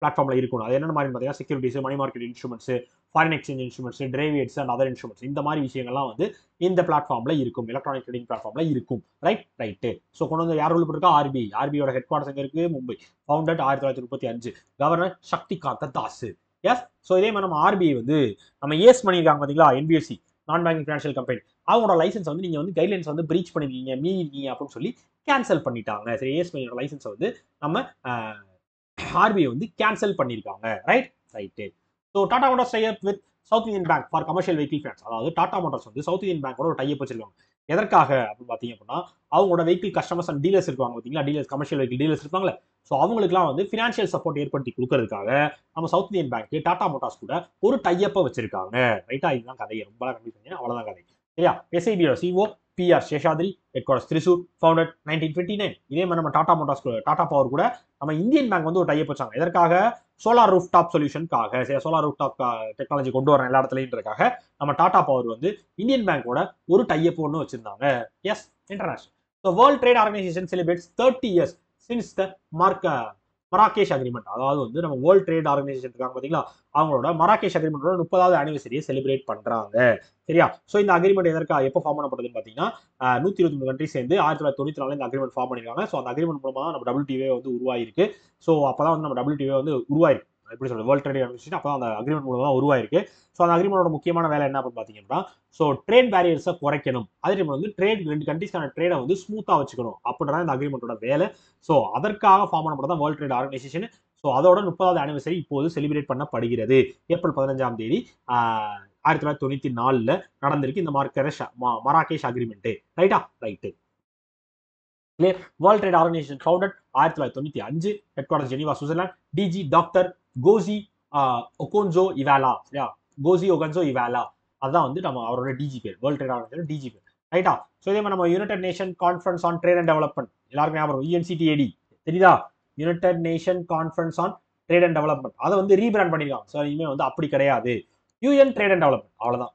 பிளாட்ஃபார்மில் இருக்கணும். அது என்ன மாதிரி பார்த்தீங்கன்னா, securities, money market instruments, foreign exchange instruments, derivatives and other instruments, இந்த மாதிரி விஷயங்கள்லாம் வந்து இந்த பிளாட்ஃபார்மில் இருக்கும், எலக்ட்ரானிக் ட்ரேடிங் பிளாட்ஃபார்மில் இருக்கும். ரைட்டு. ஸோ கொண்டு வந்து யார் உள்ள ஆர்பிஐ. ஆர்பிஐயோட ஹெட் குவார்டர்ஸ் எங்கே இருக்குது? Mumbai. Founded 1935. Governor Shaktikanta Das. Yes. So இதே மாதிரி நம்ம ஆர்பிஐ வந்து நம்ம ஏஸ் பண்ணியிருக்காங்க பார்த்தீங்களா, என்பிஎஸ்சி, நான் பேங்கிங் ஃபினான்ஷியல் கம்பெனி. அவங்களோட லைசன்ஸ் வந்து நீங்கள் வந்து கைட்லைன்ஸ் வந்து பிரீச் பண்ணிருக்கீங்க, மீறிருக்கீங்க அப்படின்னு சொல்லி கேன்சல் பண்ணிட்டாங்க. சரி, ஏஸ் பண்ணியோட லைசன்ஸை வந்து நம்ம ஆர்பிஐ வந்து கேன்சல் பண்ணியிருக்காங்க. Right. So Tata Motors tie up with South Indian Bank for commercial vehicle finance. அதாவது டாடா மோட்டார்ஸ் வந்து சவுத் இந்தியன் பேங்கோட ஒரு டைப் வச்சிருக்காங்க. எதற்காக அப்படின்னு பார்த்தீங்க அப்படின்னா, அவங்களோட வெஹிக்கிள் கஸ்டமர்ஸ் அண்ட் டீலர்ஸ் இருக்காங்க பார்த்தீங்களா, டீலர்ஸ், கமர்ஷியல் வெஹிக்கிள் டீலர்ஸ் இருப்பாங்களே, ஸோ அவங்களுக்குலாம் வந்து ஃபினான்ஷியல் சப்போர்ட் ஏற்படுத்தி கொடுக்கறதுக்காக நம்ம south Indian bank Tata Motors கூட ஒரு டைப்பை வச்சிருக்காங்க. ரைட்டா? இதுதான் கதை. ரொம்ப கம்மி பண்ணி அவ்வளோதான் கதை. சரியா? எஸ்ஐபியோட CEO P R Seshadri, headquarters Thrissur, founded 1929. இதே மாதிரி நம்ம டாடா மோட்டார்ஸ், டாடா பவர் கூட நம்ம இந்தியன் பேங்க் வந்து ஒரு டைப் வச்சாங்க. எதற்காக? சோலார் ரூஃப் டாப் சொல்யூஷனுக்காக. சரி, சோலார் ரூஃப் டாப் டெக்னாலஜி கொண்டு வரேன் எல்லா இடத்துலன்றதுக்காக நம்ம டாடா பவர் வந்து இந்தியன் பேங்கோட ஒரு டைப் ஒன்று வச்சிருந்தாங்க. Yes, international. So World Trade Organisation celebrates 30 years since the Marrakesh agreement. அதாவது வந்து நம்ம வேர்ல்ட் ட்ரேட் ஆர்கனைசேஷன் இருக்காங்க பார்த்தீங்களா, அவங்களோட மராகேஷ் அக்ரிமெண்டோட 30வது ஆனிவர்சரியை செலிப்ரேட் பண்றாங்க. சரியா? ஸோ இந்த அக்ரிமெண்ட் எதற்காக எப்போ ஃபார்ம் பண்ணப்படுதுன்னு பார்த்தீங்கன்னா, 123 கண்ட்ரி சேர்ந்து 1994 இந்த அக்ரிமெண்ட் ஃபார்ம் பண்ணிருக்காங்க. ஸோ அந்த அக்ரிமெண்ட் மூலமா நம்ம WTO வந்து உருவாயிருக்கு. ஸோ அப்பதான் வந்து நம்ம WTO வந்து உருவாயிருக்கு. எப்படி சொல்றது, வேர்ல்ட் ட்ரேட் ஆர்கனைசேஷன் அப்போ அந்த அக்ரிமெண்ட் மூலமா உருவாயிருக்கு. ஸோ அந்த அக்ரிமெண்டோட முக்கியமான வேலை என்ன அப்படின்னு பார்த்தீங்கன்னா, ஸோ ட்ரேட் பேரியர்ஸை குறைக்கணும், அதே டைம் வந்து ட்ரேட், ரெண்டு கண்ட்ரிஸ்க்கான ட்ரேடை வந்து ஸ்மூத்தாக வச்சுக்கணும் அப்படின்றத இந்த அக்ரிமெண்டோட வேலை. ஸோ அதற்காக ஃபார்ம் பண்ணப்பட்டதான் வேர்ல்ட் ட்ரேட் ஆர்கனைசேஷன். ஸோ அதோட 30வது ஆனிவர்சரி இப்போது செலிப்ரேட் பண்ணப்படுகிறது. ஏப்ரல் 15ஆம் தேதி 1994 நடந்திருக்கு இந்த Marrakesh agreement. Right. World Trade Organization founded 1995, headquarters Geneva, Switzerland. DG doctor Ngozi Okonjo Iweala. சரியா? கோசி ஒகன்சோ இவாலா, அதுதான் வந்து நம்ம அவரோட டிஜி பேர், வேர்ல்ட் ட்ரேட் ஆர்கனைசேஷன் டிஜி பேர். ரைட்டா? ஸோ இதே மாதிரி நம்ம United Nation conference on trade and development, எல்லாருக்கும் ஞாபகம், UNCTAD தெரியுதா? United Nation conference on trade and development. அதை வந்து ரீபிராண்ட் பண்ணிருக்காங்க. ஸோ இனிமேல் வந்து அப்படி கிடையாது, யூஎன் ட்ரேட் அண்ட் டெவலப்மெண்ட், அவ்வளவுதான்.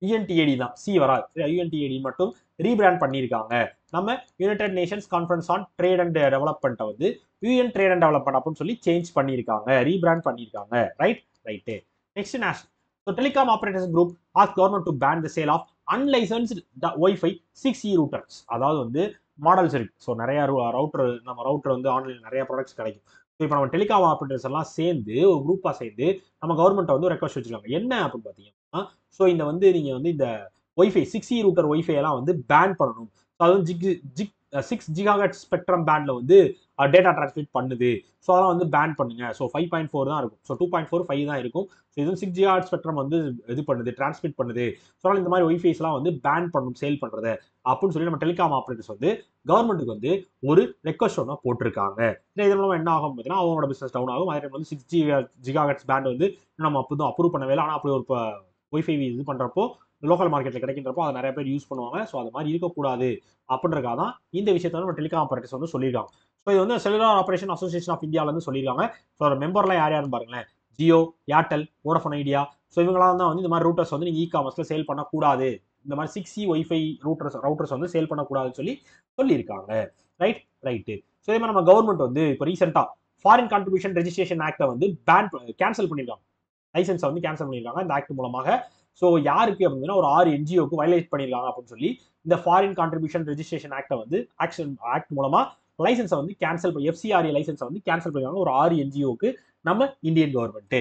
UNTAD தான், சி வராது. UNTAD மட்டும் ரீபிராண்ட் பண்ணியிருக்காங்க. நம்ம United Nations conference on trade and டெவலப்மெண்ட்டை வந்து யூஎன் ட்ரேட் அண்ட் டெவலப்மெண்ட் அப்படின்னு சொல்லி சேஞ்ச் பண்ணியிருக்காங்க, ரீபிராண்ட் பண்ணியிருக்காங்க. Right. Next national. So telecom operators group ask government to ban the sale of unlicensed WiFi 6E routers. அதாவது வந்து மாடல்ஸ் இருக்கு. So நிறைய ரவுட்டர் வந்து ஆன்லைன் நிறைய ப்ராடக்ட்ஸ் கிடைக்கும். ஸோ இப்போ நம்ம டெலிகாம் ஆபரேட்டர்ஸ் எல்லாம் சேர்ந்து ஒரு குரூப்பாக சேர்ந்து நம்ம கவர்மெண்ட்டை வந்து ரெக்வஸ்ட் வச்சிருக்காங்க. என்ன அப்படின்னு பார்த்தீங்கன்னா, ஸோ இந்த வந்து நீங்க வந்து இந்த ஒய்ஃபை 6E ரூட்டர் ஒய்ஃபை எல்லாம் வந்து பேன் பண்ணணும். அது வந்து 6 GHz ஸ்பெக்ட்ரம் பேண்ட்ல வந்து டேட்டா டிரான்ஸ்மிட் பண்ணுது. ஸோ அதெல்லாம் வந்து பேன் பண்ணுங்க. ஸோ 5.4 தான் இருக்கும். ஸோ 2.4, 5 தான் இருக்கும். ஸோ இதுவும் 6 GHz ஸ்பெக்ட்ரம் வந்து இது பண்ணுது, டிரான்ஸ்மிட் பண்ணுது. ஸோ இந்த மாதிரி ஒய்ஃபைஸ்லாம் வந்து பேன் பண்ணணும், சேல் பண்றது அப்படின்னு சொல்லி நம்ம டெலிகாம் ஆபரேட்டர்ஸ் வந்து கவர்மெண்ட்டுக்கு வந்து ஒரு ரெக்வஸ்ட் ஒன்று போட்டிருக்காங்க. இதன் மூலமா என்ன ஆகும் பார்த்தீங்கன்னா, அவங்களோட பிசினஸ் டவுன் ஆகும். அதே வந்து 6 GHz பேண்ட் வந்து நம்ம அப்போதும் அப்ரூவ் பண்ணவே இல்லை. ஆனால் அப்படி ஒரு ஒய்ஃபை இது பண்றப்போ லோக்கல் மார்க்கெட்ல கிடைக்கின்றப்போ அதை நிறைய பேர் யூஸ் பண்ணுவாங்க. ஸோ அது மாதிரி இருக்கக்கூடாது அப்படின்றக்காக தான் இந்த விஷயத்தை நம்ம டெலிகாம் ஆபரேட்டர்ஸ் வந்து சொல்லியிருக்காங்க. ஸோ இது வந்து செல்லுலார் ஆபரேஷன் அசோசியேஷன் ஆஃப் இந்தியாவில இருந்து சொல்லியிருக்காங்க. ஸோ ஒரு மெம்பர்லாம் யார் யாருன்னு பாருங்களேன், Jio, Airtel, Vodafone idea. So இவங்களாம் தான் வந்து இந்த மாதிரி ரூட்டர்ஸ் வந்து நீங்க காமர்ஸ்ல சேல் பண்ணக்கூடாது, இந்த மாதிரி 6E ஒய்ஃபை ரவுட்டர்ஸ் வந்து சேல் பண்ணக்கூடாதுன்னு சொல்லியிருக்காங்க. ரைட்டு. ஸோ இதே மாதிரி நம்ம கவர்மெண்ட் வந்து இப்போ ரீசெண்டா ஃபாரின் கான்ட்ரிபியூஷன் ரெஜிஸ்ட்ரேஷன் ஆக்டை வந்து கேன்சல் பண்ணியிருக்காங்க, லைசன்ஸை வந்து கேன்சல் பண்ணியிருக்காங்க இந்த ஆக்ட் மூலமாக. ஸோ யாருக்கு அப்படின்னா ஒரு 6 NGOக்கு வயலேட் பண்ணியிருக்காங்க அப்படின்னு சொல்லி இந்த ஃபாரின் கான்ட்ரிபியூஷன் ரெஜிஸ்ட்ரேஷன் ஆக்டை வந்து ஆக்ட் மூலமா லைசன்ஸை வந்து கேன்சல் பண்ணி FCRA லைசன்ஸை வந்து கேன்சல் பண்ணிருக்காங்க ஒரு 6 NGOக்கு நம்ம Indian government.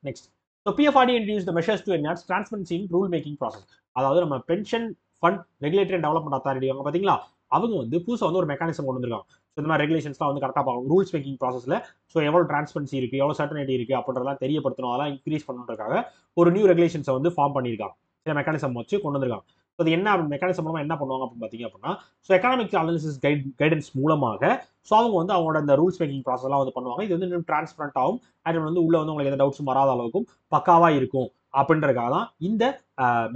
Next. So PFRD introduced the measures to enhance transparency in rule making process. அதாவது நம்ம pension fund regulatory and development authority அவங்க பார்த்தீங்களா, அவங்க வந்து புதுசாக வந்து ஒரு மெக்கானிசம் கொண்டு வந்திருக்காங்க. ஸோ இந்த மாதிரி ரெகுலேஷன்ஸ்லாம் வந்து கரெக்டாக பார்க்கணும். ரூல்ஸ் மேக்கிங் ப்ராசஸில் ஸோ எவ்வளோ டிரான்ஸ்பரன்சி இருக்குது, எவ்வளோ சர்டனிட்டி இருக்குது அப்படின்றதெல்லாம் தெரியப்படுத்தணும். அதெல்லாம் இன்க்ரீஸ் பண்ணுறதுக்காக ஒரு நியூ ரெகுலேஷன்ஸை வந்து ஃபார்ம் பண்ணியிருக்காங்க. சில மெக்கானிசம் வச்சு கொண்டு வந்திருக்காங்க. ஸோ அது என்ன மெக்கானிசம் மூலமாக என்ன பண்ணுவாங்க அப்படின்னு பார்த்தீங்க அப்படின்னா, ஸோ எக்கனாமிக் அனாலிசிஸ் கைடன்ஸ் மூலமாக ஸோ அவங்க வந்து அவங்களோட இந்த ரூல்ஸ் மேக்கிங் ப்ராசஸ்லாம் வந்து பண்ணுவாங்க. இது வந்து இன்னும் டிரான்ஸ்பரண்டாகவும் அண்ட் வந்து உள்ள வந்து உங்களுக்கு எந்த டவுட்ஸும் வராத அளவுக்கும் பக்காவாக இருக்கும் அப்படின்றதுக்காக தான் இந்த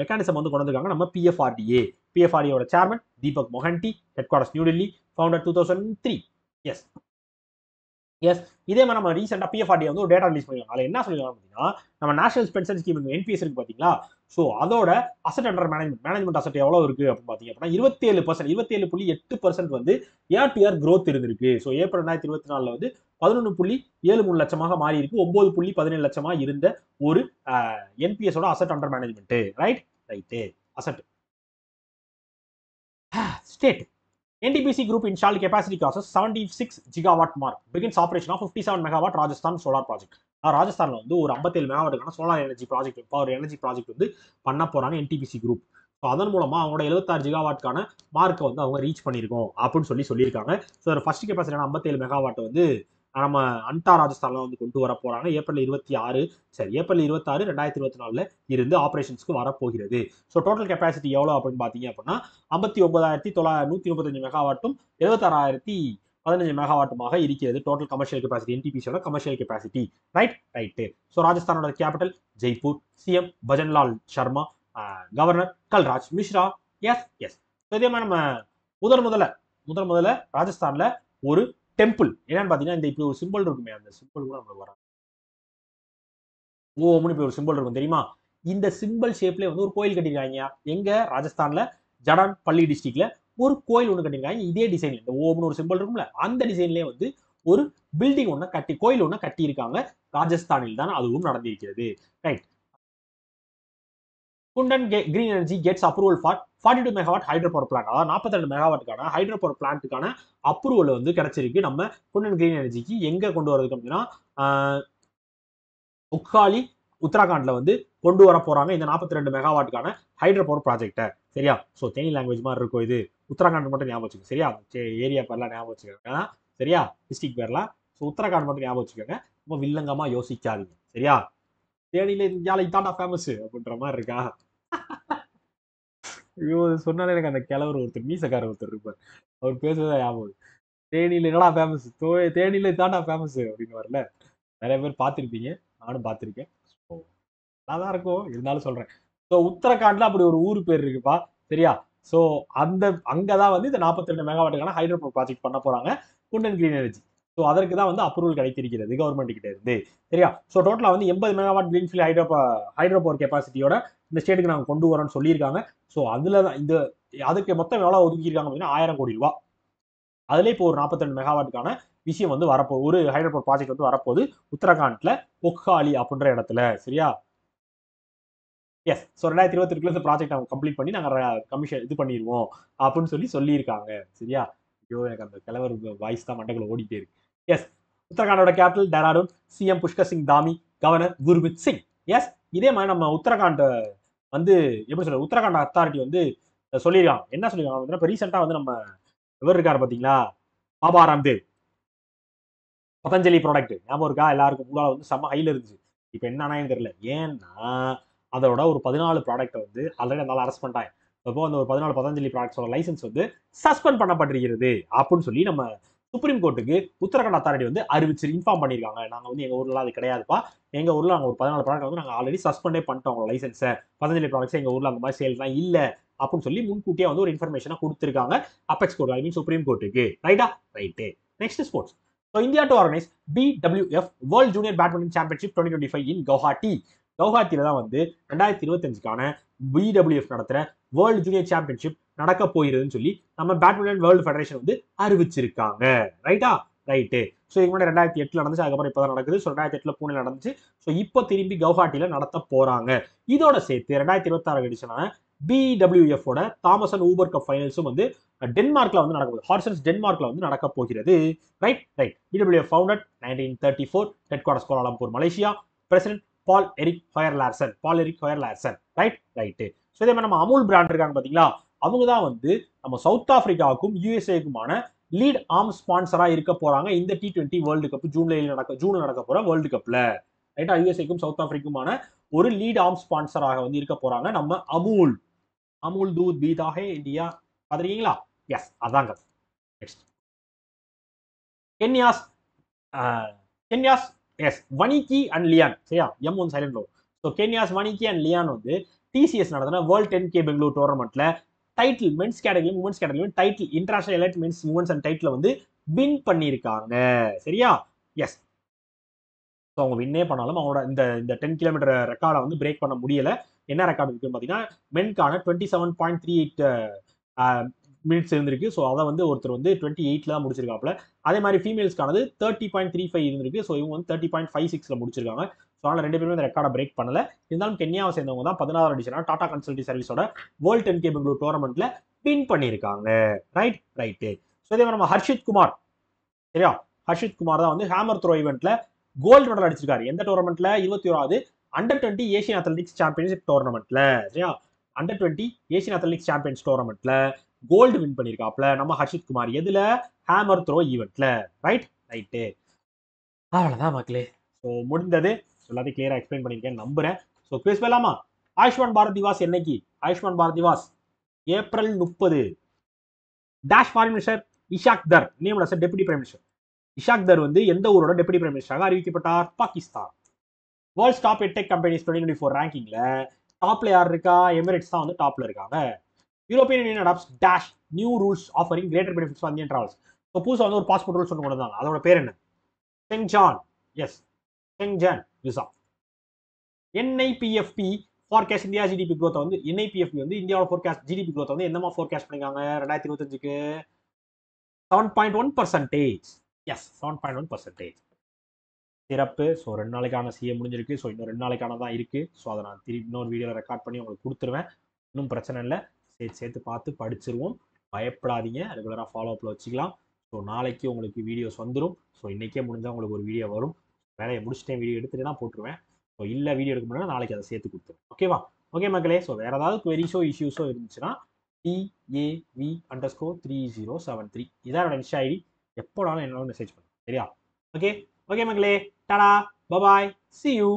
மெக்கானிசம் வந்து கொண்டு வந்திருக்காங்க நம்ம PFRDA. PFRDA chairman Deepak Mohanty, headquarters New Delhi, founder 2003. Yes yes இதே மாதிரி நம்ம ரீசெண்டாக PFRDA வந்து ஒரு டேட்டா ரிலீஸ் பண்ணிருக்காங்க. அதில் என்ன சொல்லிருக்காங்க அப்படின்னா, நம்ம நேஷனல் பென்ஷன் ஸ்கீம் NPS இருக்கு பார்த்தீங்களா, ஸோ அதோட அசட் அண்டர் மேனேஜ்மெண்ட் அசட் எவ்வளோ இருக்கு அப்படின்னு பார்த்தீங்க அப்படின்னா 27.8% வந்து இயர் டு இயர் growth இருந்திருக்கு. ஸோ ஏப்ரல் 2024 வந்து 11.73 லட்சமாக மாறி இருக்கு. 9.17 லட்சமாக இருந்த ஒரு NPS ஓட asset under management. Right asset state NTPC Group installed capacity crosses 76 gigawatt mark. Begins operation of 57 megawatt Rajasthan solar project. ராஜஸ்தான்ல வந்து ஒரு 57 மெகாவாட்டுக்கான solar energy project, power energy project வந்து பண்ண போறாங்க NTPC Group. ஸோ அதன் மூலமா அவங்களோட 76 ஜிகாவாட்கான மார்க்கை வந்து அவங்க ரீச் பண்ணியிருக்கோம் அப்படின்னு சொல்லியிருக்காங்க. ஸோ ஃபர்ஸ்ட் கெப்பாசிட்டியான 57 மெகாவாட் வந்து நம்ம அன்டா ராஜஸ்தான்ல வந்து கொண்டு வர போறாங்க. ஏப்ரல் 26 2024 இருந்து ஆபரேஷன்ஸ்க்கு வரப்போகிறது. ஸோ டோட்டல் கெப்பாசிட்டி எவ்வளோ அப்படின்னு பார்த்தீங்க அப்படின்னா 59,135 மெகாவாட்டும் 76,015 மெகாவாட்டுமாக இருக்கிறது. டோட்டல் கமர்ஷியல் கெப்பாசிட்டி NTPCயோட கமர்ஷியல் கெப்பாசிட்டி. ரைட்டு. ஸோ ராஜஸ்தானோட capital Jaipur, CM Bhajanlal Sharma, governor Kalraj Mishra. Yes இதே மாதிரி நம்ம முதல்ல ராஜஸ்தான்ல ஒரு டெம்பிள் என்னன்னு பாத்தீங்கன்னா, இந்த இப்படி ஒரு சிம்பிள் இருக்குமே, அந்த சிம்பிள் கூட நம்மளுக்கு வரும். ஓம்னு இப்படி ஒரு சிம்பிள் இருக்கும் தெரியுமா? இந்த சிம்பிள் ஷேப்ல வந்து ஒரு கோயில் கட்டிருக்காங்க. எங்க? ராஜஸ்தான்ல ஜடான் பள்ளி டிஸ்ட்ரிக்ட்ல ஒரு கோயில் ஒன்று கட்டிருக்காங்க. இதே டிசைன்ல இந்த ஓம்னு ஒரு சிம்பிள் இருக்கும்ல, அந்த டிசைன்லயே வந்து ஒரு பில்டிங் ஒன்று கோயில் ஒன்று கட்டி இருக்காங்க. ராஜஸ்தானில் தான் அதுவும் நடந்திருக்கிறது. Right. Kundan green energy gets approval for 42 megawatt hydro power plant. அதாவது 42 மெகாவாட்டுக்கான ஹைட்ரோ பவர் பிளான்ட்டுக்கான அப்ரூவல் வந்து கிடைச்சிருக்கு நம்ம குண்டன் கிரீன் எனர்ஜிக்கு. எங்க கொண்டு வரதுக்கு அப்படின்னா உக்காலி உத்தராகண்ட்ல வந்து கொண்டு வர போறாங்க இந்த 42 மெகாவாட்டுக்கான ஹைட்ரோ பவர் ப்ராஜெக்டை. சரியா? ஸோ தேனி லாங்குவேஜ் மாதிரி இருக்கும் இது. உத்தராகண்ட் மட்டும் ஞாபகம் வச்சுக்கோங்க. சரியா? ஏரியா பேர்லாம் ஞாபகம் வச்சுக்கோங்க. சரியா? டிஸ்ட்ரிக்ட் பேர்லாம். ஸோ உத்தராகண்ட் மட்டும் ஞாபகம் வச்சுக்கோங்க. ரொம்ப வில்லங்கமா யோசிக்காதீங்க. சரியா? தேனியில இந்தியாவில் இதாண்டா ஃபேமஸ் அப்படின்ற மாதிரி இருக்கா? ஐயோ சொன்னாலே எனக்கு அந்த கிழவர் ஒருத்தர் மீசக்கார ஒருத்தர் இருப்பார். அவர் பேசுறதா ஞாபகம். தேனியில என்னடா ஃபேமஸ், தேனியில இதாண்டா ஃபேமஸ் அப்படின்னு வரல. நிறைய பேர் பார்த்துருப்பீங்க, நானும் பார்த்துருக்கேன். ஸோ நல்லா தான் இருக்கும், இருந்தாலும் சொல்றேன். ஸோ உத்தரகாண்ட்ல அப்படி ஒரு ஊர் பேர் இருக்குப்பா. சரியா? ஸோ அங்கதான் வந்து இந்த 42 மெகாவாட்டுக்கான ஹைட்ரோ பவர் ப்ராஜெக்ட் பண்ண போறாங்க குண்டன் கிரீன் எனர்ஜி. ஸோ அதற்கு தான் வந்து அப்ரூவல் கிடைத்திருக்கிறது கவர்மெண்ட் கிட்ட இருந்து. சரியா? ஸோ டோட்டலா வந்து 80 மெகாவாட் கிரீன்ஃபீல்ட் ஹைட்ரோ பவர் கெப்பாசிட்டியோட இந்த ஸ்டேட்டுக்கு நாங்கள் கொண்டு வரோம்னு சொல்லியிருக்காங்க. ஸோ அதுல தான் அதுக்கு மொத்தம் எவ்வளவு ஒதுக்கியிருக்காங்க அப்படின்னா 1000 கோடி ரூபாய். அதுல இப்போ ஒரு 42 மெகாவாட்டுக்கான விஷயம் வந்து வரப்போகுது. ஒரு ஹைட்ரோ பவர் ப்ராஜெக்ட் வந்து வரப்போகுது உத்தரகாண்ட்ல பொக்ஹாலி அப்படின்ற இடத்துல. சரியா? எஸ். ஸோ 2022 இந்த ப்ராஜெக்ட் அவங்க கம்ப்ளீட் பண்ணி நாங்கள் கமிஷன் இது பண்ணிடுவோம் அப்படின்னு சொல்லியிருக்காங்க. சரியா? ஐயோ எனக்கு அந்த கிழவர் வாய்ஸ் தான் மண்டக்குள்ள ஓடிட்டே இருக்கு. எஸ். உத்தரகாண்டோட capital Dehradun, CM Pushkar Singh Dhami, governor Gurmit Singh. Yes. இதே மாதிரி நம்ம உத்தரகாண்ட் வந்து எப்படி சொல்றது, உத்தரகாண்ட் அத்தாரிட்டி வந்து சொல்லியிருக்காங்க. என்ன சொல்லியிருக்காங்க? இப்போ ரீசெண்டா வந்து நம்ம இவர் இருக்காரு பாத்தீங்களா, பாபா ராம்தேவ், பதஞ்சலி ப்ராடக்ட் ஞாபகம் இருக்கா? எல்லாருக்கும் கூட வந்து செம்ம ஹைல இருந்துச்சு. இப்போ என்னன்னா தெரியல. ஏன்னா அதோட ஒரு 14 ப்ராடக்ட் வந்து ஆல்ரெடி அதனால அரெஸ்ட் பண்ணிட்டாங்க. அப்போ அந்த ஒரு 14 பதஞ்சலி ப்ராடக்ட்ஸோட லைசன்ஸ் வந்து சஸ்பெண்ட் பண்ணப்பட்டிருக்கிறது அப்படின்னு சொல்லி நம்ம சுப்ரீம் கோர்ட்டுக்கு உத்தரகாண்ட் அத்தாரிட்டி வந்து இன்ஃபார்ம் பண்ணியிருக்காங்க. நாங்கள் வந்து எங்க ஊர்ல அது கிடையாதுப்பா, எங்க ஊர்ல நாங்கள் ஒரு 14 ப்ராடக்ட் வந்து நாங்கள் ஆல்ரெடி சஸ்பெண்டே பண்ணிட்டோம் உங்க லைசன்ஸை, பதஞ்சலி ப்ராடக்ட்ஸ் எங்க ஊர்ல அந்த மாதிரி சேல்ஸ்லாம் இல்ல அப்படின்னு சொல்லி முன்கூட்டியே வந்து ஒரு இன்ஃபர்மேஷனை கொடுத்துருக்காங்க அபெக்ஸ் கோர்ட், ஐ மீன் சுப்ரீம் கோர்ட்டுக்கு. ரைட்டா? Right. Next sports. So India to organize BWF World Junior Badminton Championship 2025 in Guwahati. கவுஹாத்தில தான் வந்து 2025க்கான BWF நடத்துற வேர்ல்டு ஜூனியர் சாம்பியன்ஷிப் நடக்க போகிறதுன்னு சொல்லி நம்ம பேட்மிண்டன் வேர்ல்டு ஃபெடரேஷன் வந்து அறிவிச்சிருக்காங்க. ரைட்டா? ரைட்டு. ஸோ இதுக்கு முன்னாடி 2008 நடந்துச்சு, அதுக்கப்புறம் இப்போதான் நடக்குது. ஸோ 2008 பூனே நடந்துச்சு. ஸோ இப்போ திரும்பி கவுஹாட்டில நடத்த போறாங்க. இதோட சேர்த்து 2026 எடிஷனான BWF ஓட தாமஸ் அண்ட் ஊபர் கப் ஃபைனல்ஸும் வந்து டென்மார்க்ல வந்து நடக்குது. ஹார்சன்ஸ் டென்மார்க்ல வந்து நடக்க போகிறது. Right. BWF founded 1934, headquarters Kuala Lumpur, Malaysia. President Poul Erik Hoyer Larsen. Right. So இதே மாதிரி நம்ம அமுல் பிராண்ட் இருக்காங்க பாத்தீங்களா, அவங்க தான் வந்து நம்ம சவுத் ஆப்பிரிக்காவுக்கும் USA-க்குமான லீட் ஆர்ம் ஸ்பான்சரா இருக்க போறாங்க இந்த T20 வேர்ல்டு கப் ஜூன் நடக்க போற வேர்ல்டு கப்ல. ரைட்டா, யுஎஸ்ஏக்கும் சவுத் ஆப்பிரிக்குமான ஒரு லீட் ஆர்ம் ஸ்பான்சராக வந்து இருக்க போறாங்க நம்ம அமுல். அமுல் தூத் பீதா ஹே இந்தியா பாத்திருக்கீங்களா? எஸ், அதாங்க. நெக்ஸ்ட் கென்யாஸ் கென்யாஸ் எஸ் வனிகி அண்ட் லியான். சரியா, M one silent low. So Kenya's Wanyiki and Lian வந்து டிசிஎஸ் நடத்தின வேர்ல்ட் 10K பெங்களூர் டோர்னமெண்ட்ல title men's category women's category title international elite men's women's and title வந்து win பண்ணியிருக்காங்க. சரியா, S. So அவங்க வின்னே பண்ணாலும் அவங்களோட இந்த இந்த 10 கிலோமீட்டர் ரெக்கார்டை வந்து பிரேக் பண்ண முடியல. என்ன ரெக்கார்டு இருக்குன்னு பார்த்தீங்கன்னா மென்கான 27.38 மினிட்ஸ் இருந்திருக்கு. ஸோ அதை வந்து ஒருத்தர் வந்து 28ல தான் முடிச்சிருக்காப்ல. அதே மாதிரி ஃபீமேல்ஸ்க்கானது 30.35 இருந்திருக்கு. ஸோ இவங்க வந்து 30.56ல முடிச்சிருக்காங்க. ஸோ அதனால ரெண்டு பேருமே இந்த ரெக்கார்டை பிரேக் பண்ணல. இருந்தாலும் கென்யாவை சேர்ந்தவங்க தான் 16 எடிஷனாக டாடா கன்சல்டி சர்வீஸோட வேர்ல்ட் 10K பெங்களூர் டோர்னமெண்ட்ல வின் பண்ணியிருக்காங்க. ரைட்டு. ஸோ இதே மாதிரி நம்ம ஹர்ஷித் குமார். சரியா, ஹர்ஷித் குமார் தான் வந்து ஹேமர் த்ரோ ஈவெண்ட்ல கோல்டு மெடல் அடிச்சிருக்காரு. எந்த டோர்னமெண்ட்ல? 21வது அண்டர் 20 ஏசியன் அத்லெட்டிக்ஸ் சாம்பியன்ஷிப் டோர்னமெண்ட்ல. சரியா, அண்டர் 20 ஏசியன் அத்லெட்டிக்ஸ் சாம்பியன்ஸ் டோர்னமெண்ட்ல கோல்டு வின் பண்ணிருக்காப்ல நம்ம ஹர்ஷித் குமார். எதுல? ஹேமர் த்ரோ ஈவெண்ட்ல. ரைட்டு. அவ்வளவுதான் மக்களே. ஸோ முடிந்தது. எல்லாத்தையும் கிளியரா எக்ஸ்பிளைன் பண்ணிருக்கேன் நம்புறேன். ஸோ குவிஸ் போலாமா? ஆயுஷ்மான் பாரத் திவாஸ் என்னைக்கு? Ayushman Bharat Diwas April 30. Dash foreign minister Ishaq Dar named as deputy prime minister. Ishaq Dar வந்து எந்த ஊரோட டெபுட்டி பிரைம் மினிஸ்டராக அறிவிக்கப்பட்டார்? Pakistan. World's top tech companies 2024 ரேங்கிங்ல டாப்ல யார் இருக்கா? எமிரேட்ஸ் தான் வந்து டாப்ல இருக்காங்க. European union adopts dash new rules offering greater benefits for Indian travels. So புதுசாக வந்து ஒரு பாஸ்போர்ட் ரூல்ஸ் ஒன்று கொண்டு வந்தாங்க. அதோட பேர் என்ன? செங்ஜான். எஸ், Schengen visa. NIPFP forecast India GDP growth வந்து NIPFP வந்து இந்தியாவோட forecast ஜிடிபி growth வந்து என்னமா forecast பண்ணிருக்காங்க 2025க்கு? 7.1%. எஸ், 7.1%. சிறப்பு. ஸோ 2 நாளைக்கான சிஏ முடிஞ்சிருக்கு. ஸோ இன்னும் 2 நாளைக்கான தான் இருக்கு. ஸோ அதை நான் திருப்பி இன்னொரு வீடியோவில் ரெக்கார்ட் பண்ணி உங்களுக்கு கொடுத்துருவேன். இன்னும் பிரச்சனை இல்லை. சேர்த்து பார்த்து படிச்சிருவோம். பயப்படாதீங்க. ரெகுலராக ஃபாலோ அப்பில் வச்சுக்கலாம். ஸோ நாளைக்கு உங்களுக்கு வீடியோஸ் வந்துடும். ஸோ இன்றைக்கே முடிஞ்சால் உங்களுக்கு ஒரு வீடியோ வரும். வேலையை முடிச்சுட்டேன், வீடியோ எடுத்துட்டு தான் போட்டுருவேன். ஸோ இல்லை வீடியோ எடுக்க முடியாது, நாளைக்கு அதை சேர்த்து கொடுத்துருவேன். ஓகேவா? ஓகே மக்களே. ஸோ வேறு ஏதாவது குவெரிஸோ இஷ்யூஸோ இருந்துச்சுன்னா TAV_3073 இதான் என்னோட இன்ஸ்டா ஐடி. எப்போனாலும் என்னாலும் மெசேஜ் பண்ணுங்க. சரியா? ஓகே மக்களே. Tata, bye bye, see you.